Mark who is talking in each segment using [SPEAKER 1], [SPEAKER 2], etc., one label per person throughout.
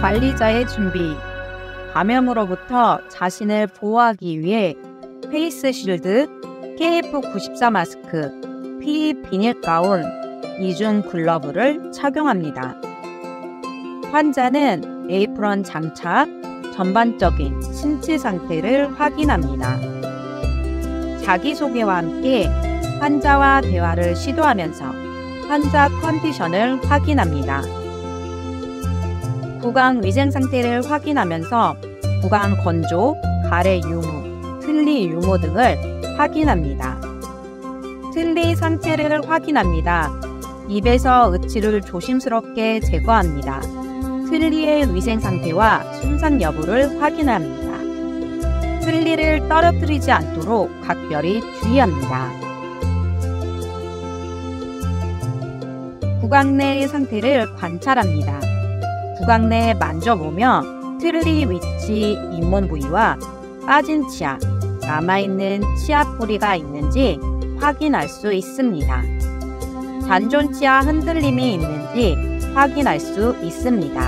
[SPEAKER 1] 관리자의 준비. 감염으로부터 자신을 보호하기 위해 페이스 실드, KF94 마스크, PE 비닐 가운, 이중 글러브를 착용합니다. 환자는 에이프런 장착, 전반적인 신체 상태를 확인합니다. 자기소개와 함께 환자와 대화를 시도하면서 환자 컨디션을 확인합니다. 구강 위생 상태를 확인하면서 구강 건조, 가래 유무, 틀니 유무 등을 확인합니다. 틀니 상태를 확인합니다. 입에서 의치를 조심스럽게 제거합니다. 틀니의 위생 상태와 손상 여부를 확인합니다. 틀니를 떨어뜨리지 않도록 각별히 주의합니다. 구강 내의 상태를 관찰합니다. 구강 내에 만져보며 틀니 위치 잇몸 부위와 빠진 치아, 남아있는 치아 뿌리가 있는지 확인할 수 있습니다. 잔존 치아 흔들림이 있는지 확인할 수 있습니다.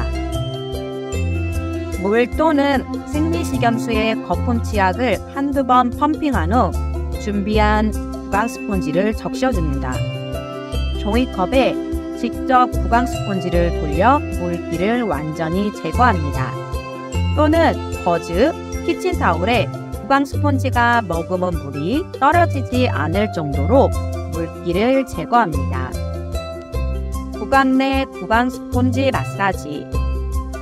[SPEAKER 1] 물 또는 생리식염수의 거품 치약을 한두 번 펌핑한 후 준비한 구강 스폰지를 적셔줍니다. 종이컵에 직접 구강 스폰지를 돌려 물기를 완전히 제거합니다. 또는 버즈, 키친타올에 구강 스폰지가 머금은 물이 떨어지지 않을 정도로 물기를 제거합니다. 구강 내 구강 스폰지 마사지.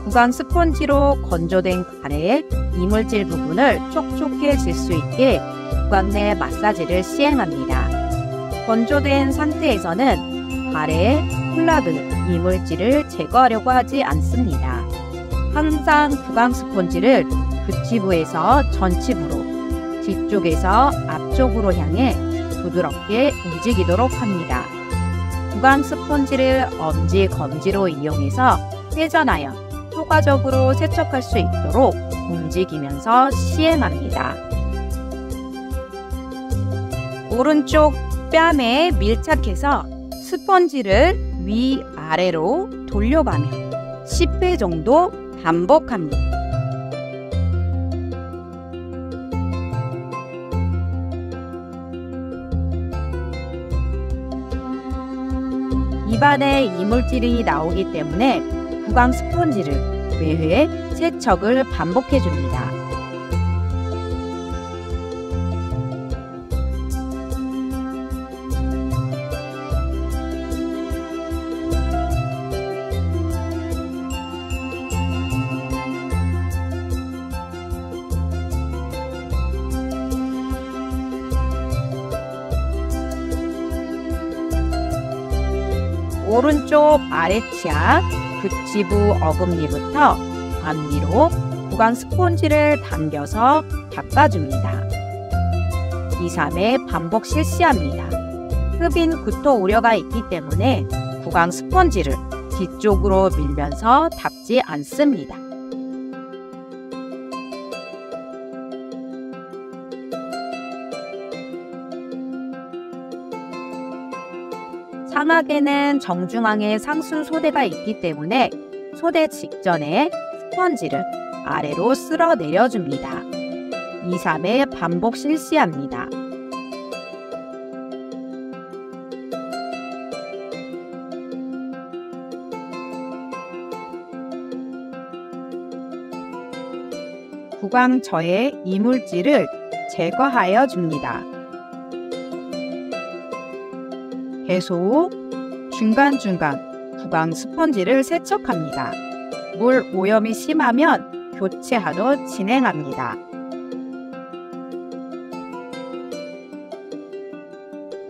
[SPEAKER 1] 구강 스폰지로 건조된 가래의 이물질 부분을 촉촉해질 수 있게 구강 내 마사지를 시행합니다. 건조된 상태에서는 가래의 콜라 등 이물질을 제거하려고 하지 않습니다. 항상 구강 스폰지를 극치부에서 전치부로, 뒤쪽에서 앞쪽으로 향해 부드럽게 움직이도록 합니다. 구강 스폰지를 엄지, 검지로 이용해서 회전하여 효과적으로 세척할 수 있도록 움직이면서 시행합니다. 오른쪽 뺨에 밀착해서 스펀지를 위아래로 돌려가며 10회 정도 반복합니다. 입안에 이물질이 나오기 때문에 구강 스펀지를 매회 세척을 반복해줍니다. 오른쪽 아래치아, 극치부 어금니부터 앞니로 구강 스폰지를 당겨서 닦아줍니다. 2, 3회 반복 실시합니다. 흡인 구토 우려가 있기 때문에 구강 스폰지를 뒤쪽으로 밀면서 닦지 않습니다. 상악에는 정중앙에 상순 소대가 있기 때문에 소대 직전에 스펀지를 아래로 쓸어 내려줍니다. 2, 3회 반복 실시합니다. 구강처의 이물질을 제거하여 줍니다. 개소 후 중간중간 구강 스펀지를 세척합니다. 물 오염이 심하면 교체하러 진행합니다.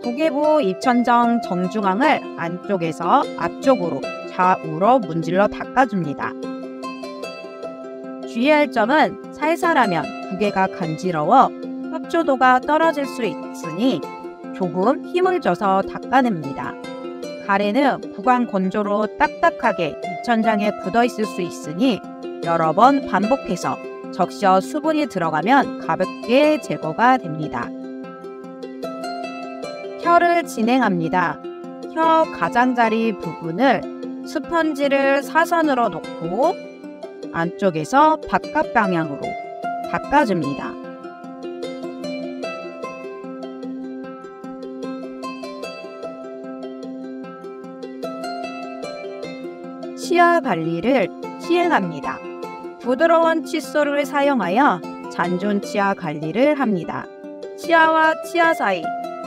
[SPEAKER 1] 고개부 입천정 정중앙을 안쪽에서 앞쪽으로 좌우로 문질러 닦아줍니다. 주의할 점은 살살하면 부개가 간지러워 협조도가 떨어질 수 있으니 조금 힘을 줘서 닦아냅니다. 가래는 구강 건조로 딱딱하게 입천장에 굳어 있을 수 있으니 여러 번 반복해서 적셔 수분이 들어가면 가볍게 제거가 됩니다. 혀를 진행합니다. 혀 가장자리 부분을 스펀지를 사선으로 놓고 안쪽에서 바깥 방향으로 닦아줍니다. 치아 관리를 시행합니다. 부드러운 칫솔을 사용하여 잔존 치아 관리를 합니다. 치아와 치아 사이,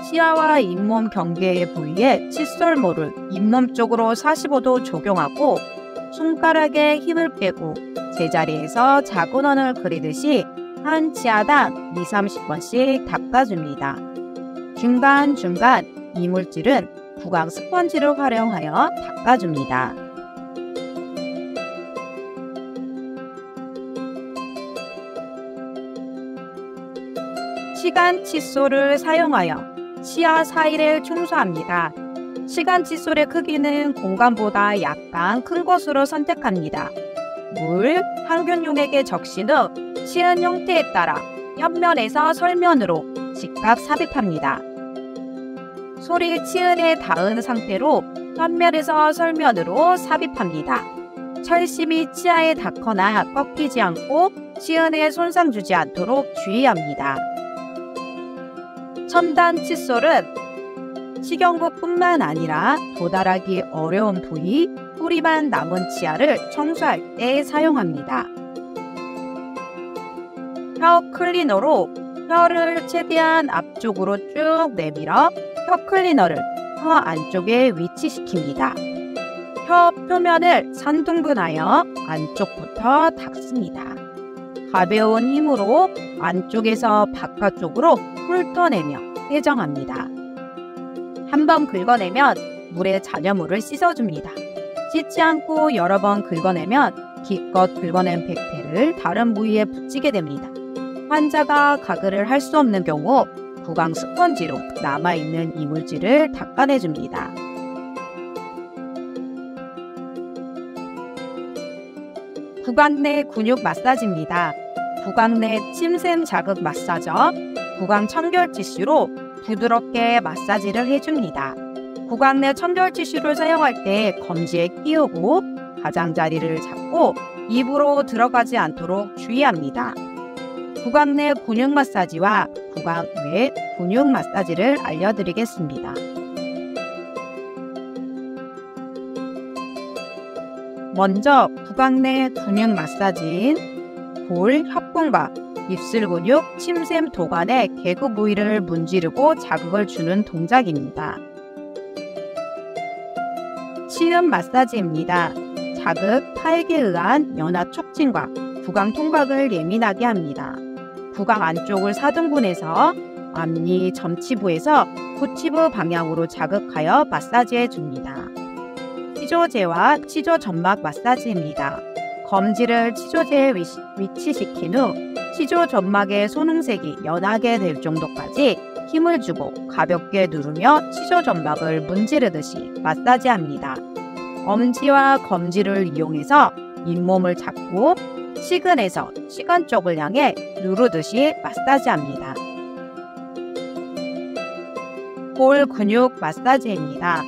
[SPEAKER 1] 치아와 잇몸 경계의 부위에 칫솔모를 잇몸 쪽으로 45도 적용하고 손가락에 힘을 빼고 제자리에서 자군원을 그리듯이 한 치아당 2~30번씩 닦아줍니다. 중간중간 이물질은 구강 스펀지를 활용하여 닦아줍니다. 시간 칫솔을 사용하여 치아 사이를 청소합니다. 시간 칫솔의 크기는 공간보다 약간 큰 것으로 선택합니다. 물, 항균용액에 적신 후 치은 형태에 따라 옆면에서 설면으로 직각 삽입합니다. 솔이 치은에 닿은 상태로 옆면에서 설면으로 삽입합니다. 철심이 치아에 닿거나 꺾이지 않고 치은에 손상 주지 않도록 주의합니다. 첨단 칫솔은 식용부뿐만 아니라 도달하기 어려운 부위, 뿌리만 남은 치아를 청소할 때 사용합니다. 혀 클리너로 혀를 최대한 앞쪽으로 쭉 내밀어 혀 클리너를 혀 안쪽에 위치시킵니다. 혀 표면을 3등분하여 안쪽부터 닦습니다. 가벼운 힘으로 안쪽에서 바깥쪽으로 훑어내며 세정합니다. 한번 긁어내면 물에 잔여물을 씻어줍니다. 씻지 않고 여러 번 긁어내면 기껏 긁어낸 백태를 다른 부위에 붙이게 됩니다. 환자가 가글을 할 수 없는 경우 구강 스펀지로 남아있는 이물질을 닦아내줍니다. 구강 내 근육 마사지입니다. 구강 내 침샘 자극 마사저, 구강 청결 티슈로 부드럽게 마사지를 해줍니다. 구강 내 청결 티슈를 사용할 때 검지에 끼우고 가장자리를 잡고 입으로 들어가지 않도록 주의합니다. 구강 내 근육 마사지와 구강 외 근육 마사지를 알려드리겠습니다. 먼저 구강 내 근육 마사지인 볼, 협근과 입술 근육, 침샘 도관의 개구 부위를 문지르고 자극을 주는 동작입니다. 치음 마사지입니다. 자극, 타액에 의한 연화 촉진과 구강 통각을 예민하게 합니다. 구강 안쪽을 4등분해서 앞니, 점치부에서 구치부 방향으로 자극하여 마사지해 줍니다. 치조제와 치조점막 마사지입니다. 검지를 치조제에 위치시킨 후 치조점막의 손흥색이 연하게 될 정도까지 힘을 주고 가볍게 누르며 치조점막을 문지르듯이 마사지합니다. 엄지와 검지를 이용해서 잇몸을 잡고 시근에서 시간 쪽을 향해 누르듯이 마사지합니다. 볼 근육 마사지입니다.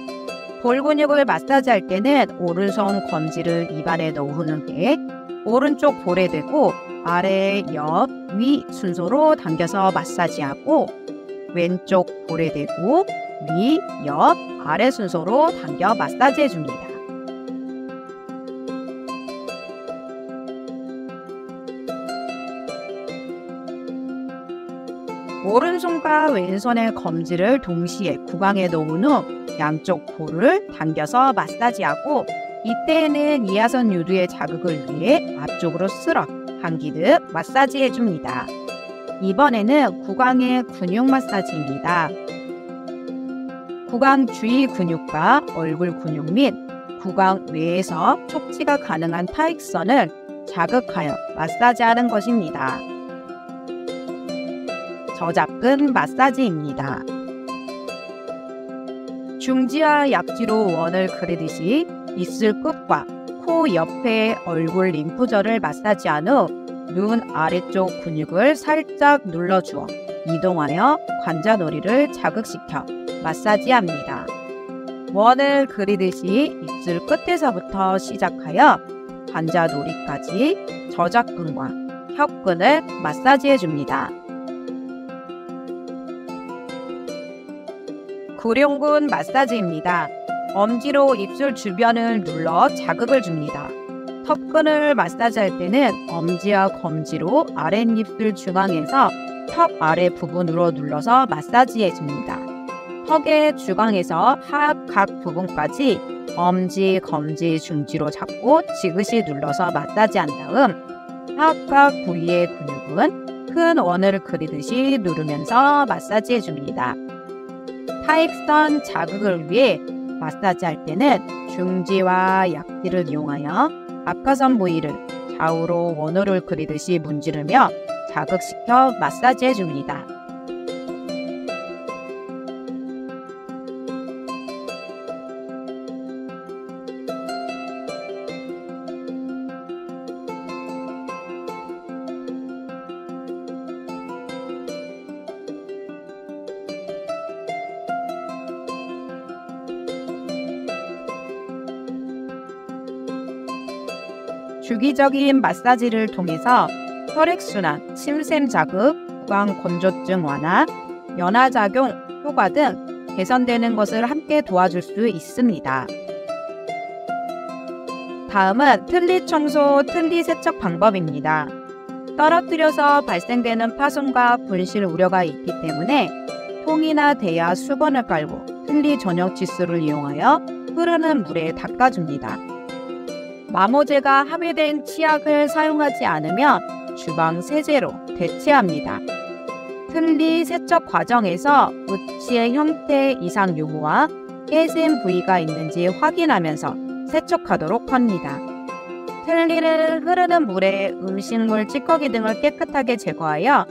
[SPEAKER 1] 볼 근육을 마사지할 때는 오른손 검지를 입안에 넣은 후에 오른쪽 볼에 대고 아래, 옆, 위 순서로 당겨서 마사지하고 왼쪽 볼에 대고 위, 옆, 아래 순서로 당겨 마사지해줍니다. 오른손과 왼손의 검지를 동시에 구강에 넣은 후 양쪽 볼을 당겨서 마사지하고 이때에는 이하선 유두의 자극을 위해 앞쪽으로 쓸어 당기듯 마사지해줍니다. 이번에는 구강의 근육 마사지입니다. 구강 주위 근육과 얼굴 근육 및 구강 외에서 촉지가 가능한 타액선을 자극하여 마사지하는 것입니다. 저작근 마사지입니다. 중지와 약지로 원을 그리듯이 입술 끝과 코 옆에 얼굴 림프절을 마사지한 후 눈 아래쪽 근육을 살짝 눌러주어 이동하여 관자놀이를 자극시켜 마사지합니다. 원을 그리듯이 입술 끝에서부터 시작하여 관자놀이까지 저작근과 혀근을 마사지해줍니다. 구룡근 마사지입니다. 엄지로 입술 주변을 눌러 자극을 줍니다. 턱근을 마사지할 때는 엄지와 검지로 아랫입술 중앙에서 턱 아래 부분으로 눌러서 마사지해줍니다. 턱의 중앙에서 하악 각 부분까지 엄지, 검지, 중지로 잡고 지그시 눌러서 마사지한 다음 하악 각 부위의 근육은 큰 원을 그리듯이 누르면서 마사지해줍니다. 타액선 자극을 위해 마사지할 때는 중지와 약지를 이용하여 앞가선 부위를 좌우로 원호를 그리듯이 문지르며 자극시켜 마사지해줍니다. 주기적인 마사지를 통해서 혈액순환, 침샘 자극, 구강 건조증 완화, 연화작용 효과 등 개선되는 것을 함께 도와줄 수 있습니다. 다음은 틀니 청소, 틀니 세척 방법입니다. 떨어뜨려서 발생되는 파손과 분실 우려가 있기 때문에 통이나 대야 수건을 깔고 틀니 전용 칫솔을 이용하여 흐르는 물에 닦아줍니다. 마모제가 함유된 치약을 사용하지 않으면 주방 세제로 대체합니다. 틀니 세척 과정에서 으치의 형태 이상 유무와 깨진 부위가 있는지 확인하면서 세척하도록 합니다. 틀니를 흐르는 물에 음식물, 찌꺼기 등을 깨끗하게 제거하여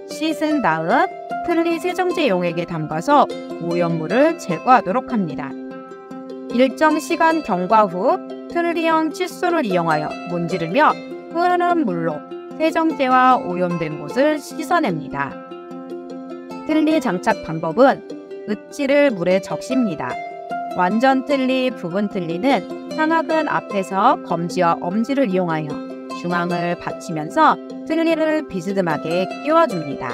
[SPEAKER 1] 씻은 다음 틀니 세정제 용액에 담가서 오염물을 제거하도록 합니다. 일정 시간 경과 후 틀니형 칫솔을 이용하여 문지르며 흐르는 물로 세정제와 오염된 곳을 씻어냅니다. 틀니 장착 방법은 으치를 물에 적십니다. 완전 틀니, 부분 틀니는 상악은 앞에서 검지와 엄지를 이용하여 중앙을 받치면서 틀니를 비스듬하게 끼워줍니다.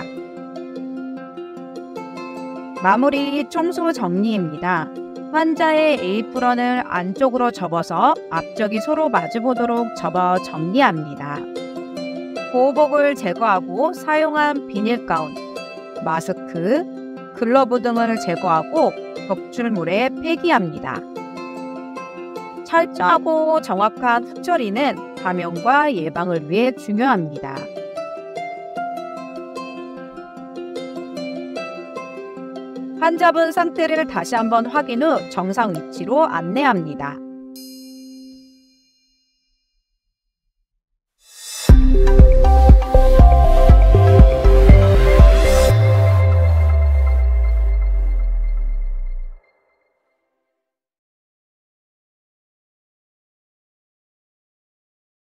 [SPEAKER 1] 마무리 청소 정리입니다. 환자의 에이프런을 안쪽으로 접어서 앞쪽이 서로 마주보도록 접어 정리합니다. 보호복을 제거하고 사용한 비닐가운, 마스크, 글러브 등을 제거하고 적출물에 폐기합니다. 철저하고 정확한 후 처리는 감염과 예방을 위해 중요합니다. 환자분 상태를 다시 한번 확인 후 정상 위치로 안내합니다.